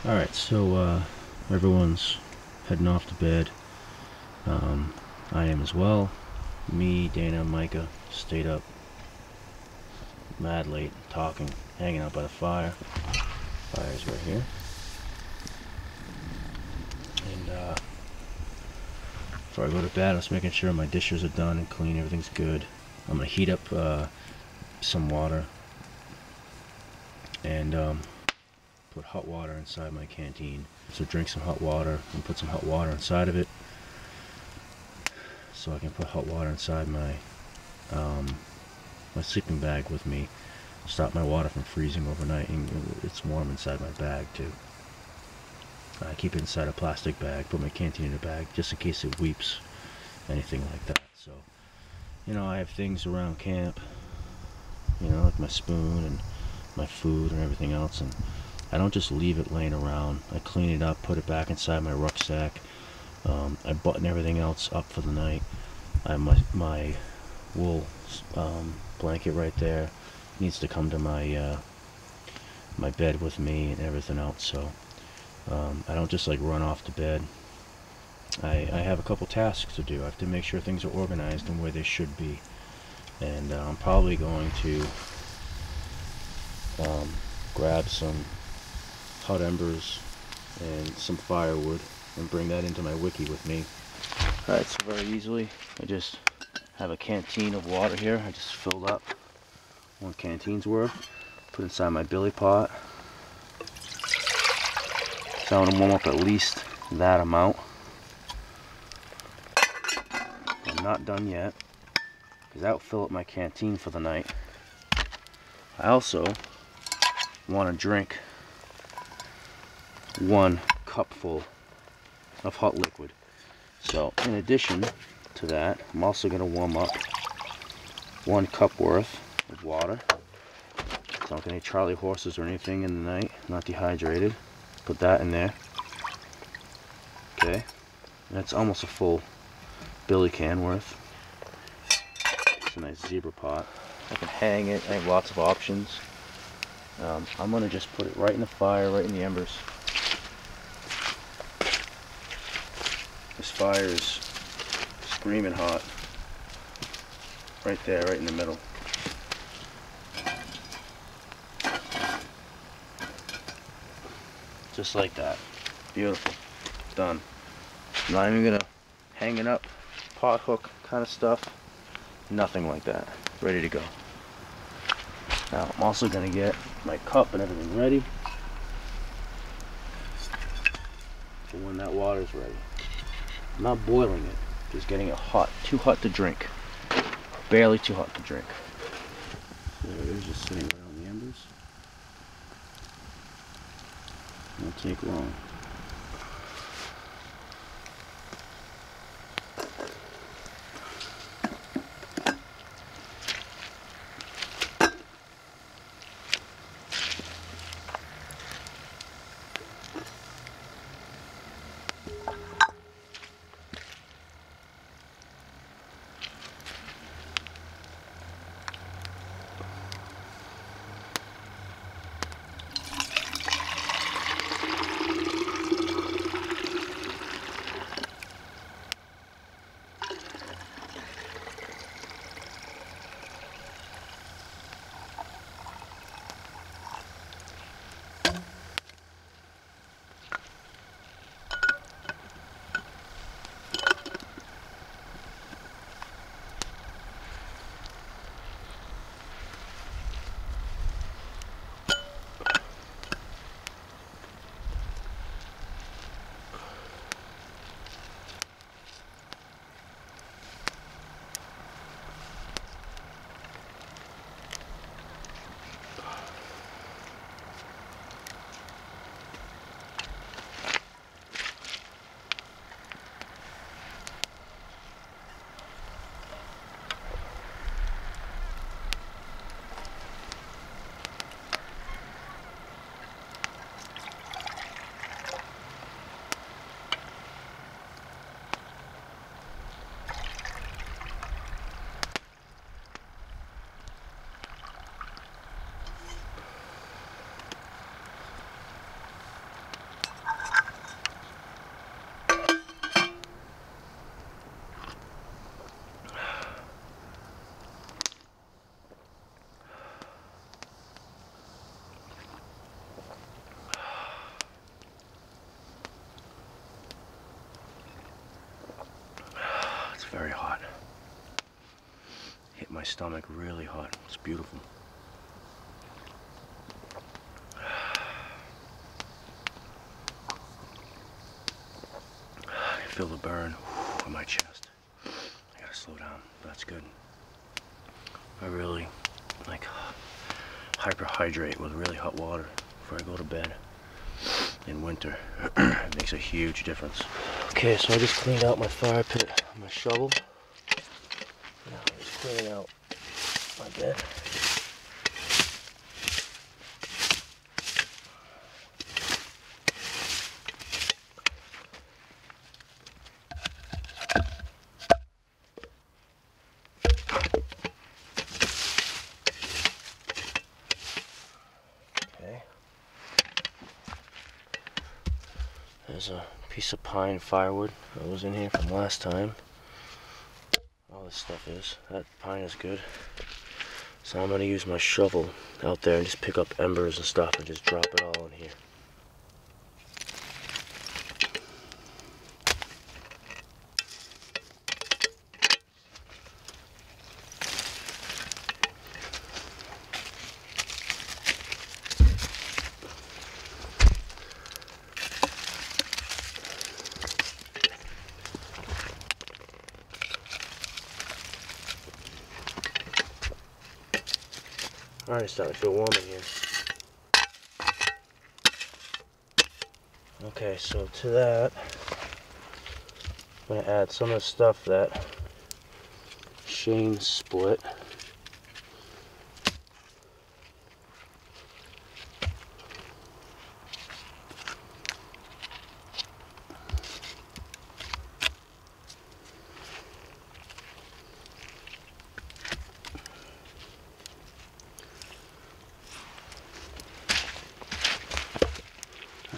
Alright, so everyone's heading off to bed. I am as well. Me, Dana, Micah stayed up mad late, talking, hanging out by the fire. Fire's right here. And before I go to bed, I was making sure my dishes are done and clean, everything's good. I'm going to heat up some water and put hot water inside my canteen. So drink some hot water and put some hot water inside of it, so I can put hot water inside my my sleeping bag with me. Stop my water from freezing overnight, and it's warm inside my bag too. I keep it inside a plastic bag, put my canteen in a bag just in case it weeps, anything like that. So, you know, I have things around camp, you know, like my spoon and my food and everything else, and I don't just leave it laying around. I clean it up, put it back inside my rucksack. I button everything else up for the night. I have my wool blanket right there. Needs to come to my my bed with me and everything else. So I don't just like run off to bed. I have a couple tasks to do. I have to make sure things are organized and where they should be. And I'm probably going to grab some hot embers and some firewood and bring that into my wiki with me. Alright, so very easily I just have a canteen of water here. I just filled up one canteen's worth, put inside my billy pot. So I'm going to warm up at least that amount. I'm not done yet, because that will fill up my canteen for the night. I also want to drink 1 cupful of hot liquid. So in addition to that, I'm also going to warm up 1 cup worth of water. Don't get any Charlie horses or anything in the night, not dehydrated. Put that in there. Okay, that's almost a full billy can worth. It's a nice zebra pot. I can hang it. I have lots of options. I'm going to just put it right in the fire, right in the embers. This fire is screaming hot. Right there, right in the middle. Just like that. Beautiful. Done. I'm not even going to hang it up, pot hook kind of stuff. Nothing like that. Ready to go. Now I'm also going to get my cup and everything ready for when that water's ready. I'm not boiling it, just getting it hot. Too hot to drink. Barely too hot to drink. There it is, just sitting right on the embers. Won't take long. stomach really hot. It's beautiful. I can feel the burn on my chest. I gotta slow down. That's good. I really like hyperhydrate with really hot water before I go to bed in winter. It makes a huge difference. Okay, so I just cleaned out my fire pit with my shovel. Now I'm just cleaning out my bed. Okay. There's a piece of pine firewood that was in here from last time. All this stuff is. That pine is good. So I'm going to use my shovel out there and just pick up embers and stuff and just drop it all in here. Alright, it's starting to feel warm in here. Okay, so to that, I'm going to add some of the stuff that Shane split.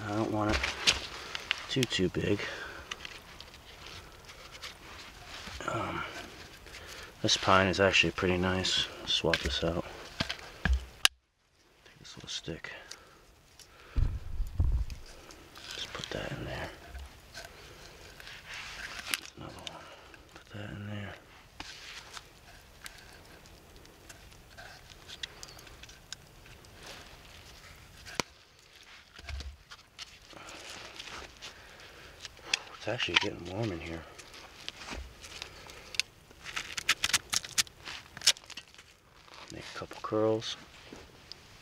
I don't want it too big. This pine is actually pretty nice. Swap this out. Take this little stick. Just put that in there. Another one. Put that in there. It's actually getting warm in here. Make a couple curls.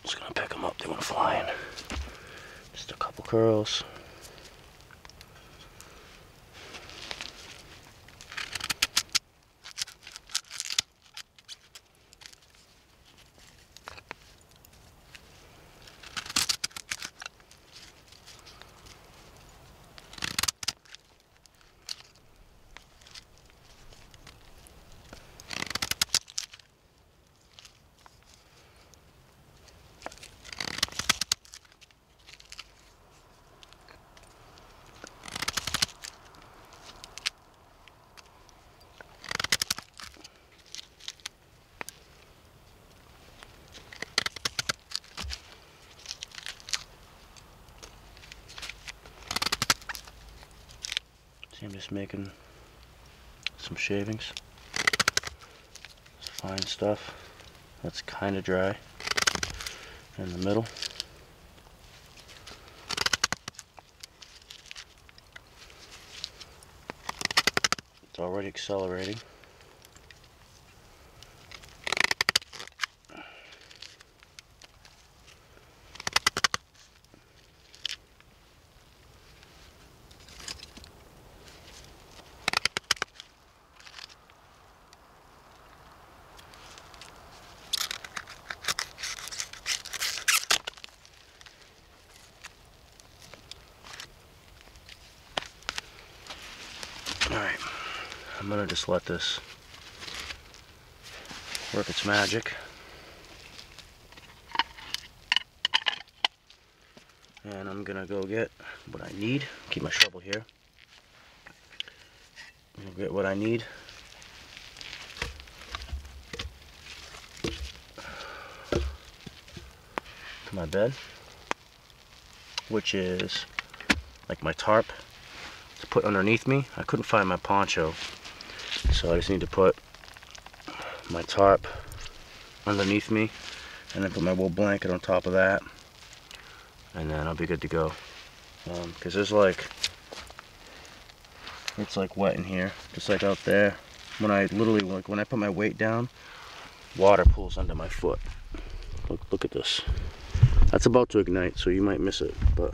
Just gonna pick them up, they went flying. Just a couple curls. See, I'm just making some shavings. It's fine stuff. That's kind of dry in the middle. It's already accelerating. Alright, I'm gonna just let this work its magic. And I'm gonna go get what I need. Keep my shovel here. I'm gonna get what I need. To my bed, which is like my tarp to put underneath me. I couldn't find my poncho, so I just need to put my tarp underneath me, and then put my wool blanket on top of that, and then I'll be good to go. Because there's like, it's like wet in here, just like out there. When I literally, like when I put my weight down, water pools under my foot. Look at this. That's about to ignite, so you might miss it, but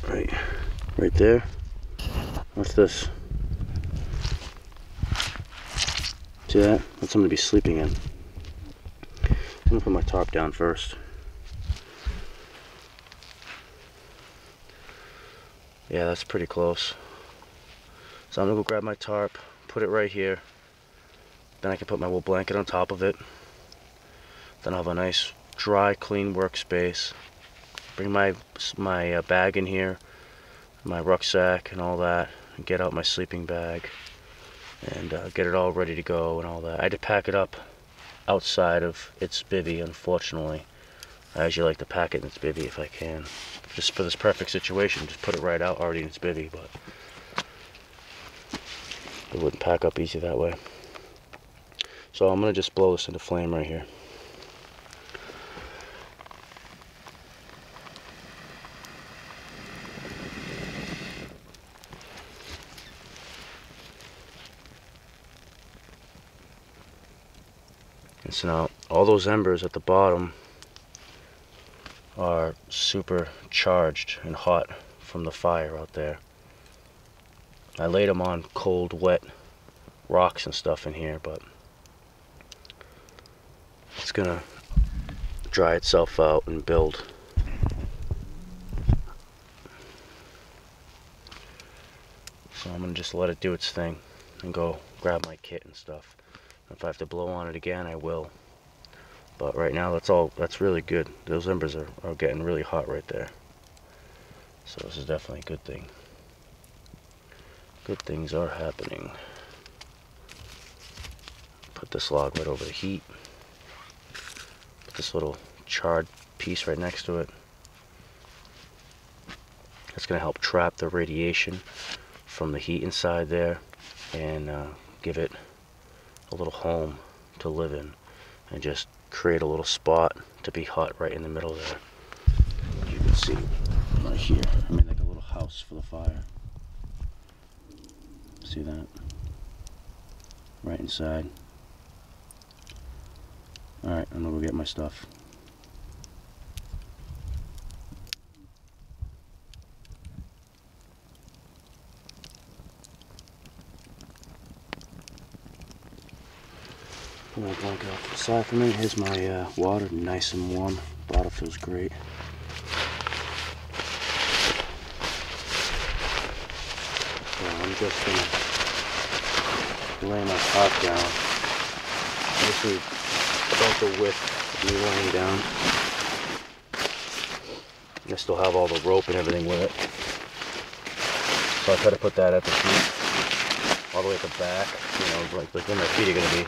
right there. What's this? See that? That's something to be sleeping in. I'm gonna put my tarp down first. Yeah, that's pretty close. So I'm gonna go grab my tarp, put it right here. Then I can put my wool blanket on top of it. Then I'll have a nice, dry, clean workspace. Bring my bag in here, my rucksack and all that, and get out my sleeping bag, and get it all ready to go and all that. I had to pack it up outside of its bivvy, unfortunately. I usually like to pack it in its bivvy if I can. Just for this perfect situation, just put it right out already in its bivvy, but it wouldn't pack up easy that way. So I'm gonna just blow this into flame right here. And so now all those embers at the bottom are super charged and hot from the fire out there. I laid them on cold, wet rocks and stuff in here, but it's gonna dry itself out and build. So I'm gonna just let it do its thing and go grab my kit and stuff. If I have to blow on it again, I will. But right now, that's really good. Those embers are getting really hot right there. So this is definitely a good thing. Good things are happening. Put this log right over the heat. Put this little charred piece right next to it. That's going to help trap the radiation from the heat inside there and give it a little home to live in, and just create a little spot to be hot right in the middle there. As you can see right here, I made like a little house for the fire. See that? Right inside. Alright, I'm gonna go get my stuff. Put my blanket off to the side for me. Here's my water, nice and warm. Bottle feels great. So I'm just gonna lay my top down. Basically about the width of me laying down. I still have all the rope and everything with it. So I try to put that at the feet, all the way at the back, you know, like where my feet are gonna be.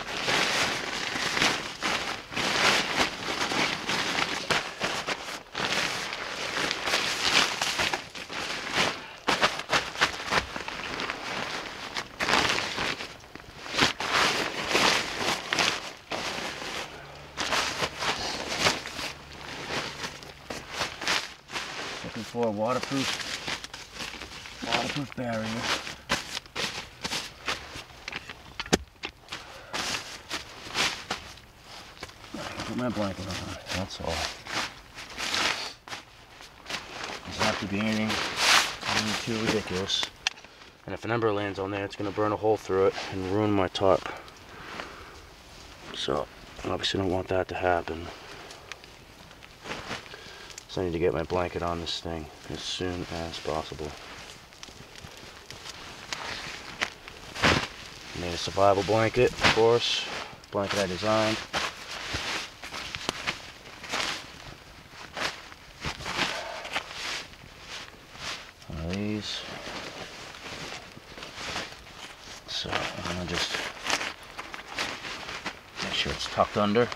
Looking for a waterproof barrier. Put my blanket on, that's all. Doesn't have to be anything too ridiculous. And if an ember lands on there, it's going to burn a hole through it and ruin my tarp. So, obviously don't want that to happen. So I need to get my blanket on this thing as soon as possible. Made a survival blanket, of course. Blanket I designed. One of these. So I'm gonna just make sure it's tucked under.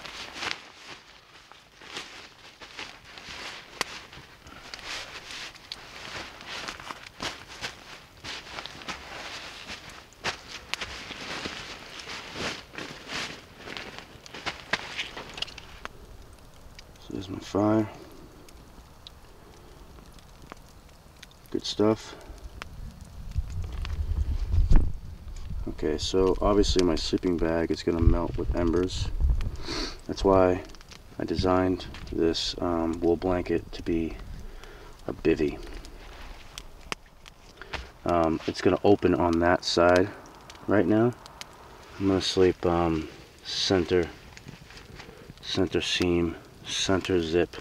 There's my fire. Good stuff. Okay, so obviously my sleeping bag is going to melt with embers. That's why I designed this wool blanket to be a bivvy. It's going to open on that side right now. I'm going to sleep center seam, center zip.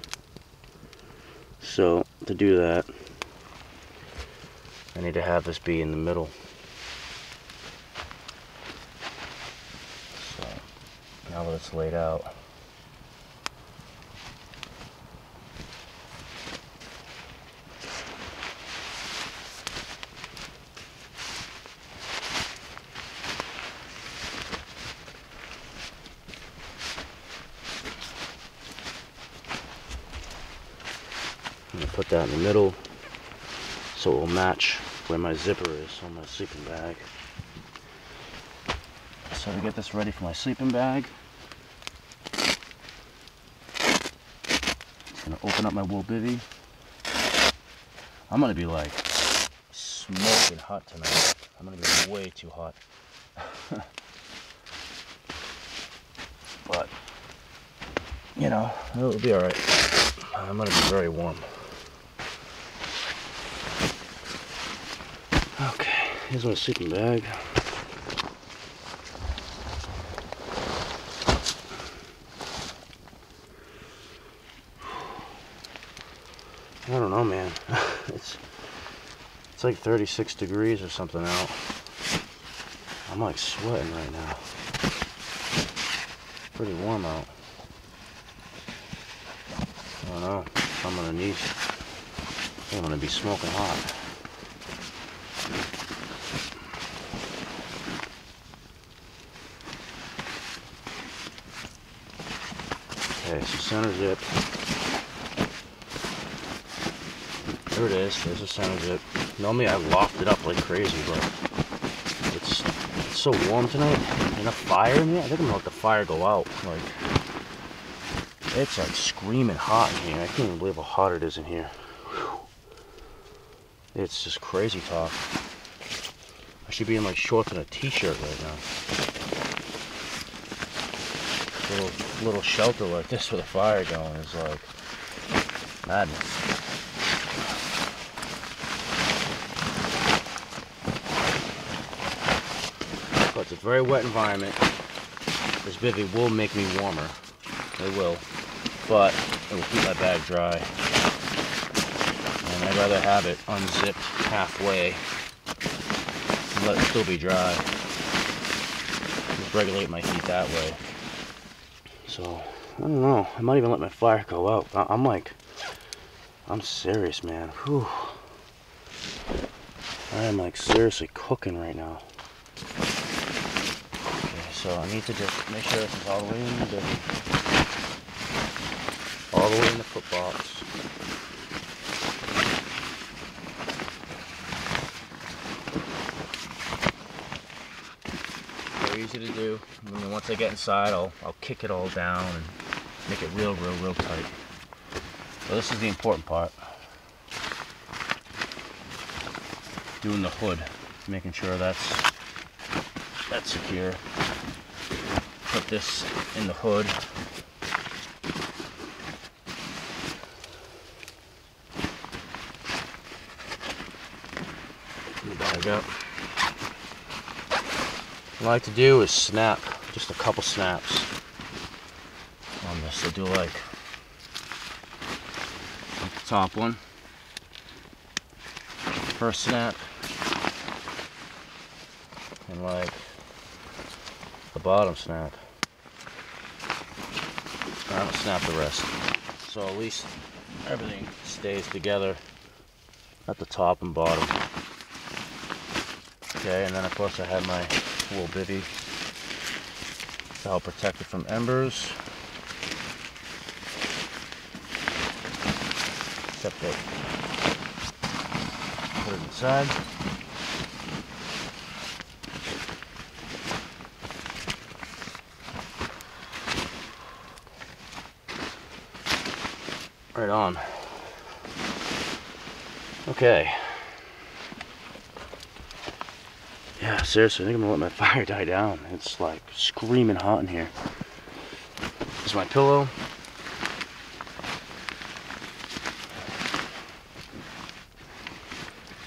So to do that, I need to have this be in the middle. So now that it's laid out, I'm going to put that in the middle so it will match where my zipper is on my sleeping bag. So to get this ready for my sleeping bag, it's going to open up my wool bivvy. I'm going to be like smoking hot tonight. I'm going to be way too hot. But, you know, it'll be alright. I'm going to be very warm. Okay, here's my sleeping bag. I don't know, man. It's like 36 degrees or something out. I'm like sweating right now. Pretty warm out. I don't know. I'm gonna need. I'm gonna be smoking hot. Okay, so center zip. There it is. There's a center zip. Normally I locked it up like crazy, but it's so warm tonight. Enough fire in here. I think I'm gonna let the fire go out. Like it's like screaming hot in here. I can't even believe how hot it is in here. Whew. It's just crazy talk. I should be in like shorts and a t-shirt right now. Little shelter like this with a fire going is like madness. But it's a very wet environment. This bivvy will make me warmer. It will. But it will keep my bag dry. And I'd rather have it unzipped halfway and let it still be dry. Just regulate my heat that way. So, I don't know. I might even let my fire go out. I'm serious, man. Whew. I am like seriously cooking right now. Okay, so I need to just make sure this is all the way in the bivvy. All the way in the foot box. Very easy to do. And then once I get inside, I'll kick it all down and make it real tight. So this is the important part. Doing the hood, making sure that's secure. Put this in the hood. Bag up. What I like to do is snap, just a couple snaps on this. So do like the top one, first snap, and like the bottom snap. I don't snap the rest. So at least everything stays together at the top and bottom. Okay, and then of course I have my wool bivvy to help protect it from embers. Except that put it inside. Right on. Okay. Yeah, seriously, I think I'm gonna let my fire die down. It's like screaming hot in here. This is my pillow.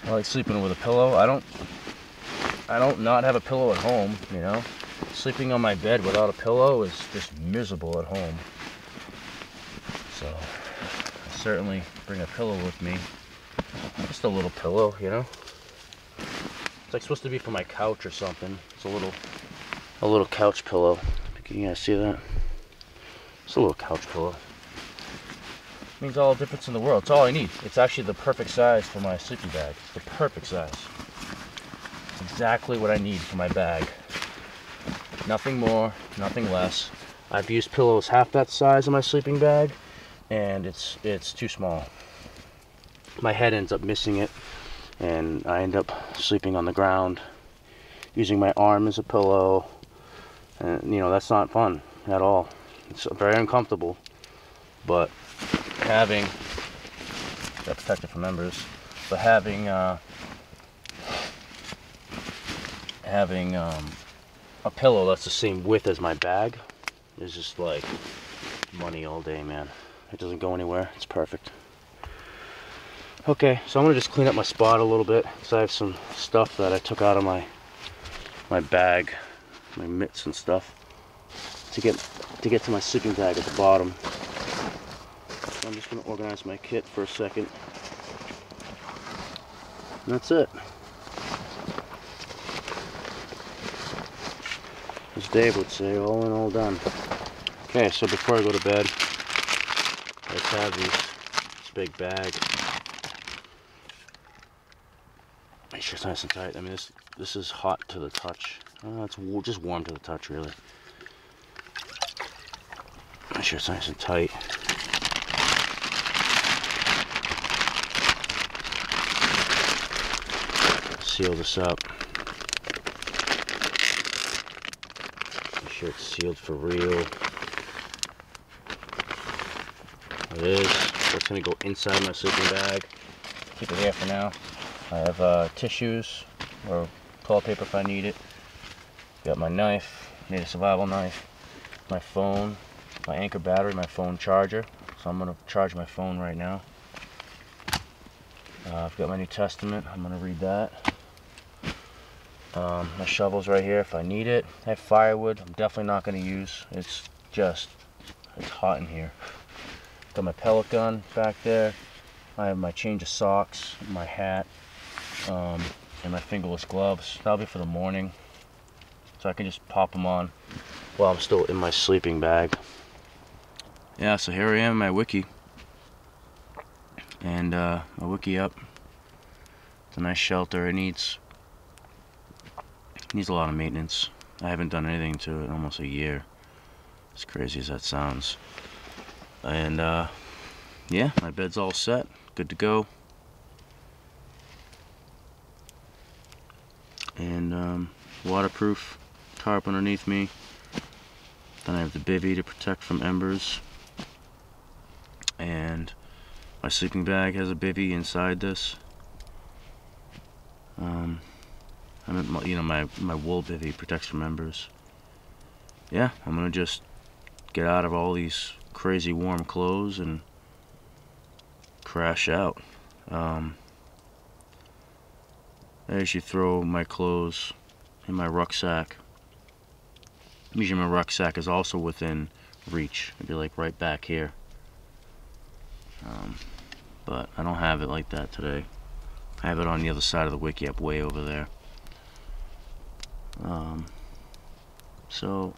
I like sleeping with a pillow. I don't not have a pillow at home, you know. Sleeping on my bed without a pillow is just miserable at home. So I certainly bring a pillow with me. Just a little pillow, you know. It's like supposed to be for my couch or something. It's a little couch pillow. Can you guys see that? It's a little couch pillow. Means all the difference in the world. It's all I need. It's actually the perfect size for my sleeping bag. It's the perfect size. It's exactly what I need for my bag. Nothing more, nothing less. I've used pillows half that size in my sleeping bag, and it's too small. My head ends up missing it, and I end up sleeping on the ground, using my arm as a pillow, and you know, that's not fun at all. It's very uncomfortable, but having, got protected from members, but having a pillow that's the same width as my bag is just like money all day, man. It doesn't go anywhere. It's perfect. Okay, so I'm gonna just clean up my spot a little bit because I have some stuff that I took out of my bag, my mitts and stuff, to get to my sleeping bag at the bottom. So I'm just gonna organize my kit for a second. And that's it. As Dave would say, all in, all done. Okay, so before I go to bed, let's have this big bag. Make sure it's nice and tight. I mean, this is hot to the touch. It's just warm to the touch, really. Make sure it's nice and tight. Seal this up. Make sure it's sealed for real. It is. So it's going to go inside my sleeping bag. Keep it there for now. I have tissues or toilet paper if I need it. Got my knife, native survival knife, my phone, my Anchor battery, my phone charger. So I'm going to charge my phone right now. I've got my New Testament. I'm going to read that. My shovel's right here if I need it. I have firewood. I'm definitely not going to use. It's hot in here. Got my pellet gun back there. I have my change of socks, my hat, and my fingerless gloves. That'll be for the morning, so I can just pop them on while I'm still in my sleeping bag. Yeah, so here I am, my wiki, and my wiki up. It's a nice shelter. It needs a lot of maintenance. I haven't done anything to it in almost a year, as crazy as that sounds. And yeah, my bed's all set, good to go. And waterproof tarp underneath me. Then I have the bivvy to protect from embers. And my sleeping bag has a bivvy inside this. You know, my wool bivvy protects from embers. Yeah, I'm gonna just get out of all these crazy warm clothes and crash out. I usually throw my clothes in my rucksack. Usually my rucksack is also within reach. It'd be like right back here. But I don't have it like that today. I have it on the other side of the wiki up way over there. So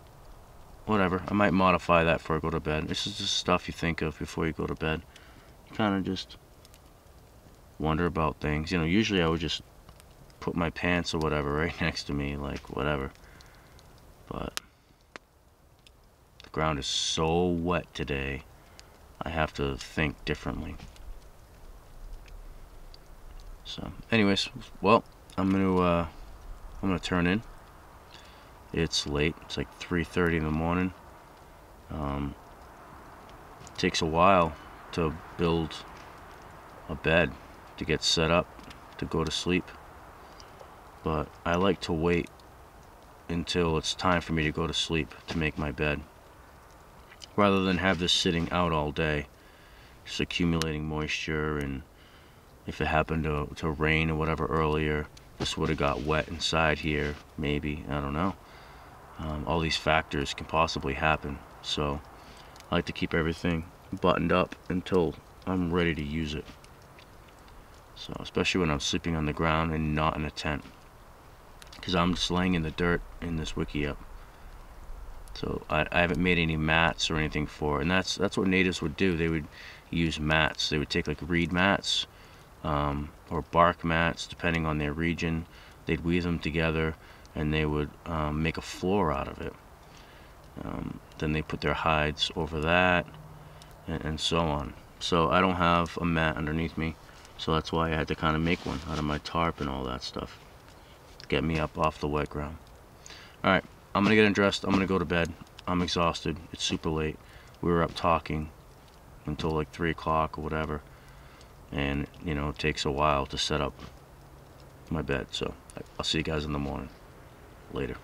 whatever, I might modify that before I go to bed. This is just stuff you think of before you go to bed. You kind of just wonder about things. You know, usually I would just put my pants or whatever right next to me, like whatever. But the ground is so wet today, I have to think differently. So anyways, well, I'm gonna turn in. It's late. It's like 3:30 in the morning. It takes a while to build a bed to get set up to go to sleep. But I like to wait until it's time for me to go to sleep to make my bed, rather than have this sitting out all day, just accumulating moisture. And if it happened to rain or whatever earlier, this would have got wet inside here, maybe, I don't know. All these factors can possibly happen, so I like to keep everything buttoned up until I'm ready to use it. So especially when I'm sleeping on the ground and not in a tent, because I'm just laying in the dirt in this wiki up. So I haven't made any mats or anything for it. And that's what natives would do. They would use mats. They would take like reed mats or bark mats, depending on their region. They'd weave them together and they would make a floor out of it. Then they put their hides over that, and so on. So I don't have a mat underneath me, so that's why I had to kind of make one out of my tarp and all that stuff to get me up off the wet ground. Alright, I'm gonna get undressed. I'm gonna go to bed. I'm exhausted. It's super late. We were up talking until like 3 o'clock or whatever, and you know, it takes a while to set up my bed. So I'll see you guys in the morning. Later.